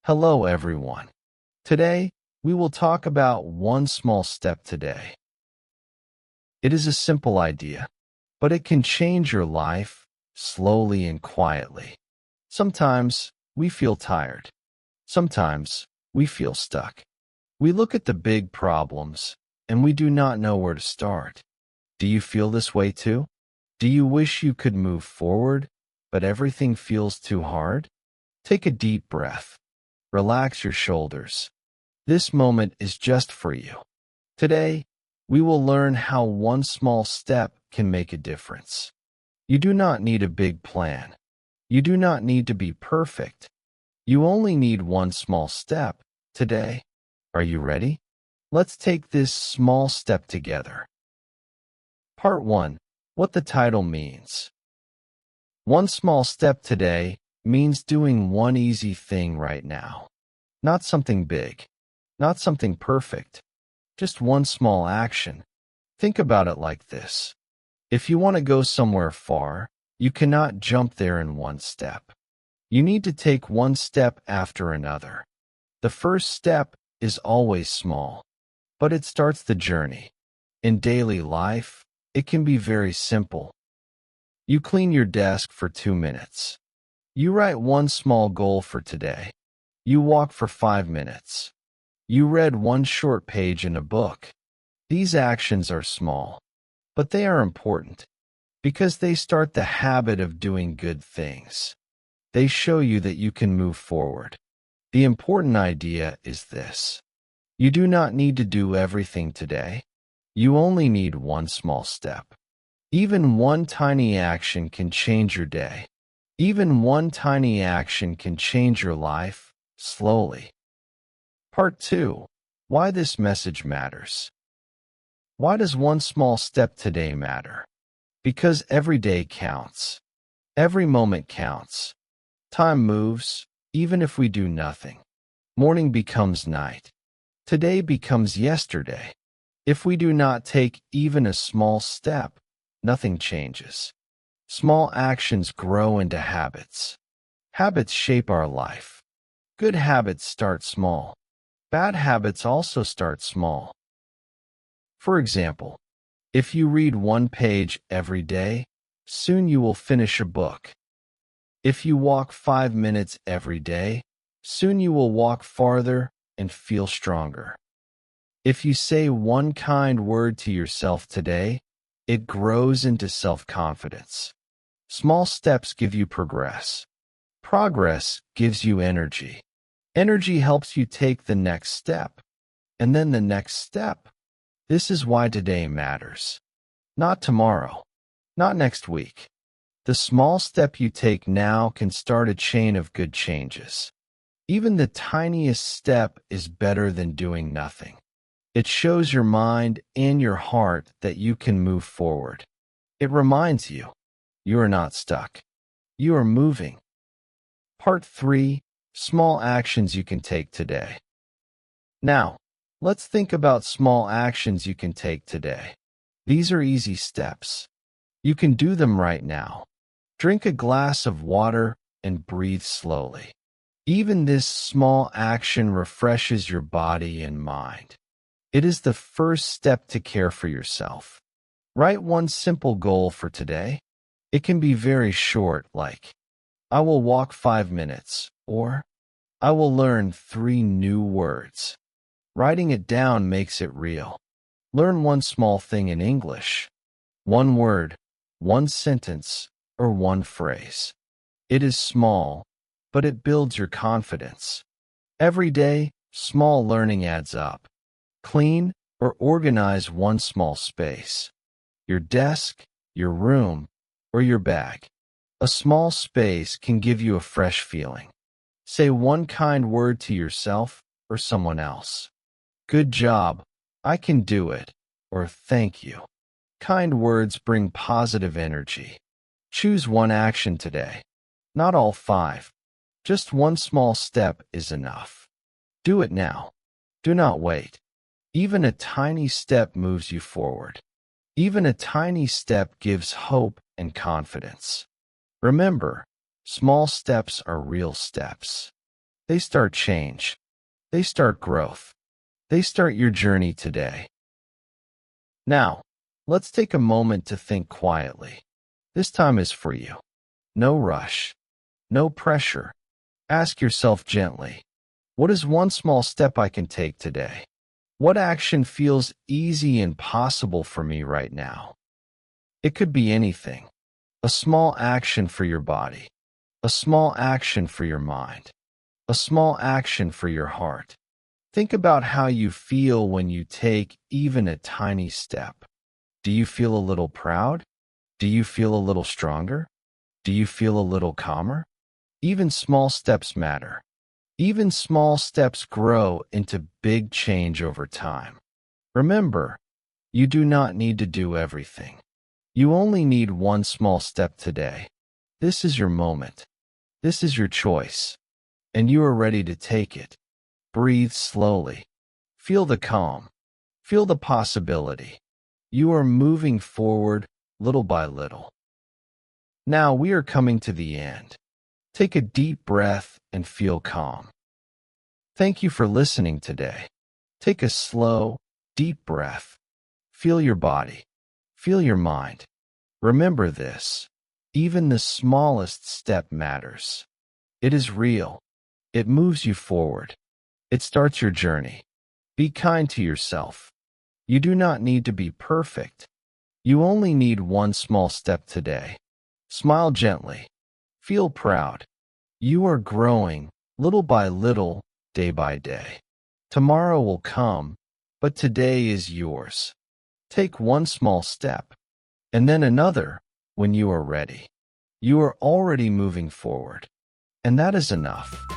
Hello, everyone. Today, we will talk about one small step today. It is a simple idea, but it can change your life slowly and quietly. Sometimes we feel tired. Sometimes we feel stuck. We look at the big problems and we do not know where to start. Do you feel this way too? Do you wish you could move forward, but everything feels too hard? Take a deep breath. Relax your shoulders. This moment is just for you. Today, we will learn how one small step can make a difference. You do not need a big plan. You do not need to be perfect. You only need one small step today. Are you ready? Let's take this small step together. Part 1. What the title means. One small step today means doing one easy thing right now. Not something big, not something perfect, just one small action. Think about it like this. If you want to go somewhere far, you cannot jump there in one step. You need to take one step after another. The first step is always small, but it starts the journey. In daily life, it can be very simple. You clean your desk for 2 minutes. You write one small goal for today. You walk for 5 minutes. You read one short page in a book. These actions are small, but they are important because they start the habit of doing good things. They show you that you can move forward. The important idea is this. You do not need to do everything today. You only need one small step. Even one tiny action can change your day. Even one tiny action can change your life, slowly. Part 2. Why this message matters. Why does one small step today matter? Because every day counts. Every moment counts. Time moves, even if we do nothing. Morning becomes night. Today becomes yesterday. If we do not take even a small step, nothing changes. Small actions grow into habits. Habits shape our life. Good habits start small. Bad habits also start small. For example, if you read one page every day, soon you will finish a book. If you walk 5 minutes every day, soon you will walk farther and feel stronger. If you say one kind word to yourself today, it grows into self-confidence. Small steps give you progress. Progress gives you energy. Energy helps you take the next step, and then the next step. This is why today matters. Not tomorrow, not next week. The small step you take now can start a chain of good changes. Even the tiniest step is better than doing nothing. It shows your mind and your heart that you can move forward. It reminds you, you are not stuck. You are moving. Part 3. Small actions you can take today. Now, let's think about small actions you can take today. These are easy steps. You can do them right now. Drink a glass of water and breathe slowly. Even this small action refreshes your body and mind. It is the first step to care for yourself. Write one simple goal for today. It can be very short, like, I will walk 5 minutes, or I will learn 3 new words. Writing it down makes it real. Learn one small thing in English. One word, one sentence, or one phrase. It is small, but it builds your confidence. Every day, small learning adds up. Clean or organize one small space. Your desk, your room, or your bag. A small space can give you a fresh feeling. Say one kind word to yourself or someone else. Good job, I can do it, or thank you. Kind words bring positive energy. Choose one action today. Not all 5. Just one small step is enough. Do it now. Do not wait. Even a tiny step moves you forward. Even a tiny step gives hope and confidence. Remember, small steps are real steps. They start change. They start growth. They start your journey today. Now, let's take a moment to think quietly. This time is for you. No rush. No pressure. Ask yourself gently, what is one small step I can take today? What action feels easy and possible for me right now? It could be anything. A small action for your body. A small action for your mind. A small action for your heart. Think about how you feel when you take even a tiny step. Do you feel a little proud? Do you feel a little stronger? Do you feel a little calmer? Even small steps matter. Even small steps grow into big change over time. Remember, you do not need to do everything. You only need one small step today. This is your moment. This is your choice. And you are ready to take it. Breathe slowly. Feel the calm. Feel the possibility. You are moving forward little by little. Now we are coming to the end. Take a deep breath and feel calm. Thank you for listening today. Take a slow, deep breath. Feel your body. Feel your mind. Remember this. Even the smallest step matters. It is real. It moves you forward. It starts your journey. Be kind to yourself. You do not need to be perfect. You only need one small step today. Smile gently. Feel proud. You are growing, little by little, day by day. Tomorrow will come, but today is yours. Take one small step, and then another when you are ready. You are already moving forward, and that is enough.